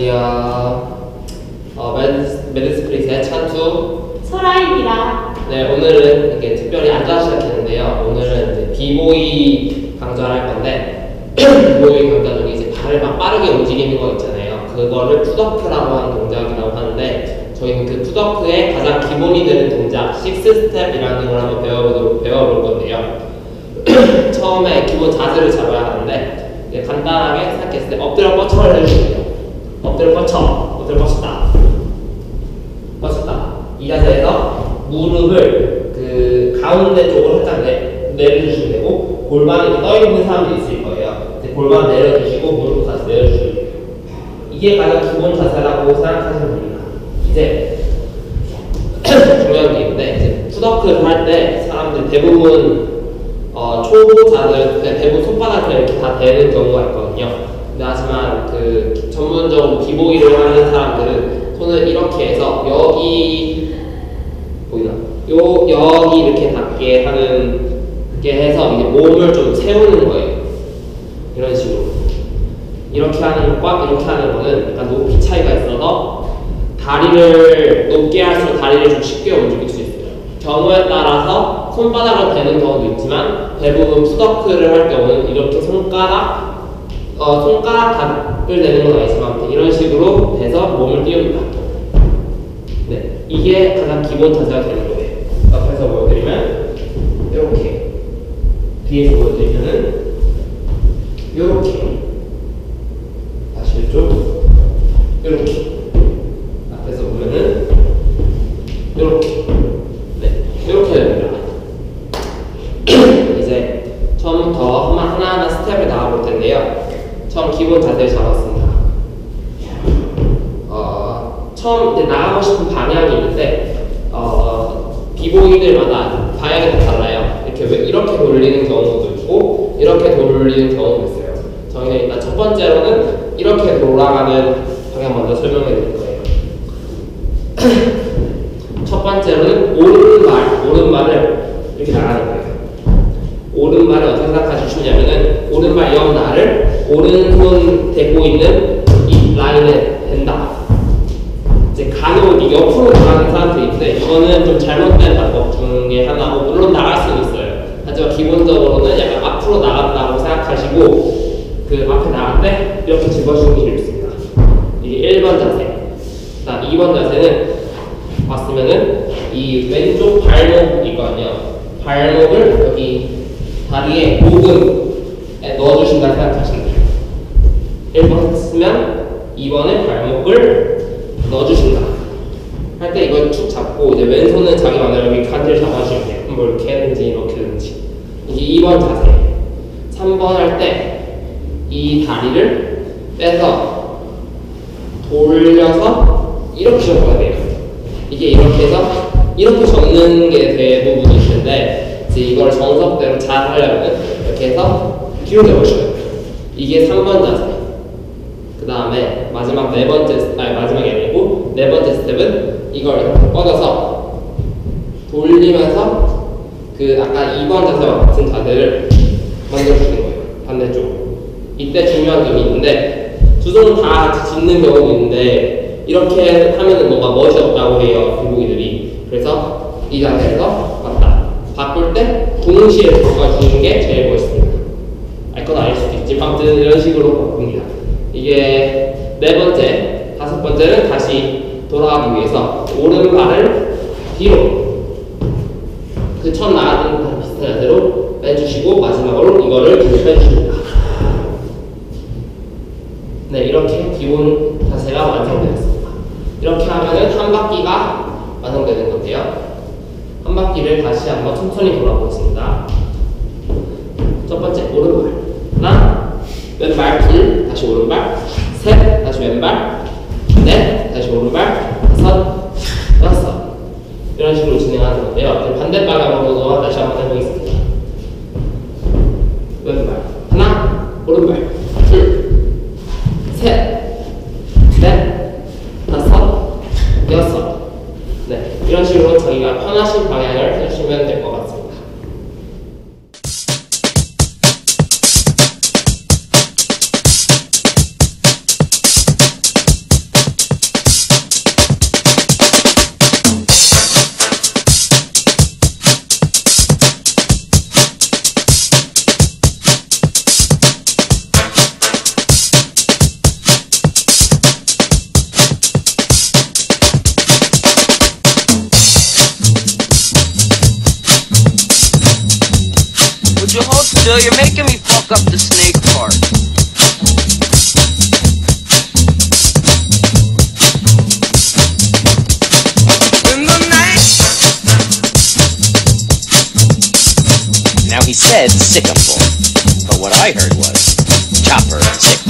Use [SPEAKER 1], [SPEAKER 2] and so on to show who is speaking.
[SPEAKER 1] 안녕하세요. 매드스프릿의 찬투
[SPEAKER 2] 설아입니다.
[SPEAKER 1] 네, 오늘은 이렇게 특별히 앉아서 시작했는데요. 오늘은 이제 비보이 강좌를 할 건데 비보이 강좌 중에 이제 발을 막 빠르게 움직이는 거 있잖아요. 그거를 푸더크라고 하는 동작이라고 하는데 저희는 그 푸더크의 가장 기본이 되는 동작 6스텝이라는 걸 한번 배워볼 건데요. 처음에 기본 자세를 잡아야 하는데 간단하게 생각했을 때 엎드려 뻗쳐를 해주시면 돼요. 엎드려 뻗쳐, 엎드려 뻗쳤다, 뻗쳤다. 이 자세에서 무릎을 그 가운데 쪽으로 살짝 내려주시면 되고, 골반이 이렇게 떠 있는 사람도 있을 거예요. 골반 내려주시고 무릎 다시 내려주시면 돼요. 이게 가장 기본 자세라고 생각하시면 됩니다. 이제 중요한 게 있는데, 이제 푸더크를 할 때 사람들 대부분 초보자들 대부분 손바닥을 이렇게 다 대는 경우가 있거든요. 근데 하지만 그 전문적으로 비보이를 하는 사람들은 손을 이렇게 해서 여기 보이나? 여기 이렇게 닿게 하는 게 해서 이제 몸을 좀 세우는 거예요. 이런 식으로 이렇게 하는 것과 이렇게 하는 거는 약간 높이 차이가 있어서 다리를 높게 할수록 다리를 좀 쉽게 움직일 수 있어요. 경우에 따라서 손바닥을 대는 경우도 있지만 대부분 푸더크를 할 경우는 이렇게 손가락을 대는 건 아니지만 이런 식으로 돼서 몸을 띄웁니다. 네, 이게 가장 기본 자세가 되는 거예요. 앞에서 보여드리면 이렇게, 뒤에서 보여드리면은 이렇게, 다시 이쪽 이렇게, 앞에서 보면은 이렇게, 네, 이렇게 됩니다. 이제 처음부터 하나하나 스텝을 나가볼 텐데요. 처음 기본 자세를 잡았습니다. 처음 이제 나가고 싶은 방향이 있는데 비보이들마다 방향이 다 달라요. 이렇게 돌리는 경우도 있고 이렇게 돌리는 경우도 있어요. 저희는 일단 첫 번째로는 이렇게 돌아가는 방향 먼저 설명해 드릴 거예요. 첫 번째로는 오른발을 이렇게 나가는 거예요. 오른발을 어떻게 생각하시냐면은 오른발 옆 날을 오른손 대고 있는 이 라인에 댄다. 이제 간혹 옆으로 나가는 사람들이 있는데 이거는 좀 잘못된 방법 중에 하나고, 물론 나갈 수는 있어요. 하지만 기본적으로는 약간 앞으로 나간다고 생각하시고 그 앞에 나갈 때 이렇게 집어주는 게 좋습니다. 이게 1번 자세. 그다음 2번 자세는 봤으면은 이 왼쪽 발목 있거든요. 발목을 여기 다리에 목음에 넣어주신다고 생각하시면 돼요. 1번 했으면 2번에 발목을 넣어주신다 할 때 이걸 축 잡고, 이제 왼손은 자기 마음대로 여기 칸을 잡아주시면 돼요. 뭐 이렇게 하든지 이렇게 하든지. 이게 2번 자세. 3번 할 때 이 다리를 빼서 돌려서 이렇게 접어야 돼요. 이게 이렇게 해서 이렇게 접는 게 대부분이신데, 이제 이걸 정석대로 잘 하려면 이렇게 해서 뒤로 접으셔야 돼요. 이게 3번 자세. 그 다음에 마지막이 아니고 네 번째 스텝은 이걸 이렇게 뻗어서 돌리면서 그 아까 2번 자세와 같은 자세를 만들어주는 거예요. 반대쪽. 이때 중요한 점이 있는데, 두 손을 다 같이 짚는 경우도 있는데 이렇게 하면은 뭔가 멋이 없다고 해요, 비보이들이. 그래서 이 자세에서 왔다 바꿀 때 동시에 바꿔주는 게 제일 멋있습니다. 알 건 아닐 수도 있지, 아무튼 이런 식으로 바꿉니다. 이게 네 번째, 다섯 번째는 다시 돌아가기 위해서 오른발을 뒤로 그 첫 나가는 거랑 비슷한 자세로 빼주시고 마지막으로 이거를 계속 빼주십니다. 네, 이렇게 기본 자세가 완성되었습니다. 이렇게 하면은 한 바퀴가 완성되는 건데요. 한 바퀴를 다시 한번 천천히 돌아보겠습니다. 첫 번째 오른발 하나, 왼발 둘, 다시 오른발 셋, 다시 왼발 넷, 다시 오른발 다섯, 여섯, 이런 식으로 진행하는 건데요. 반대 방향으로도 다시 한번 해보겠습니다. 왼발 하나, 오른발 둘, 셋, 넷, 다섯, 여섯. 네, 이런 식으로 자기가 편하신 방향을 해주시면 될 것 같습니다.
[SPEAKER 2] Still, you're making me fuck up the snake part. In the night.
[SPEAKER 3] Now he said sycamore, but what I heard was chopper and sycamore.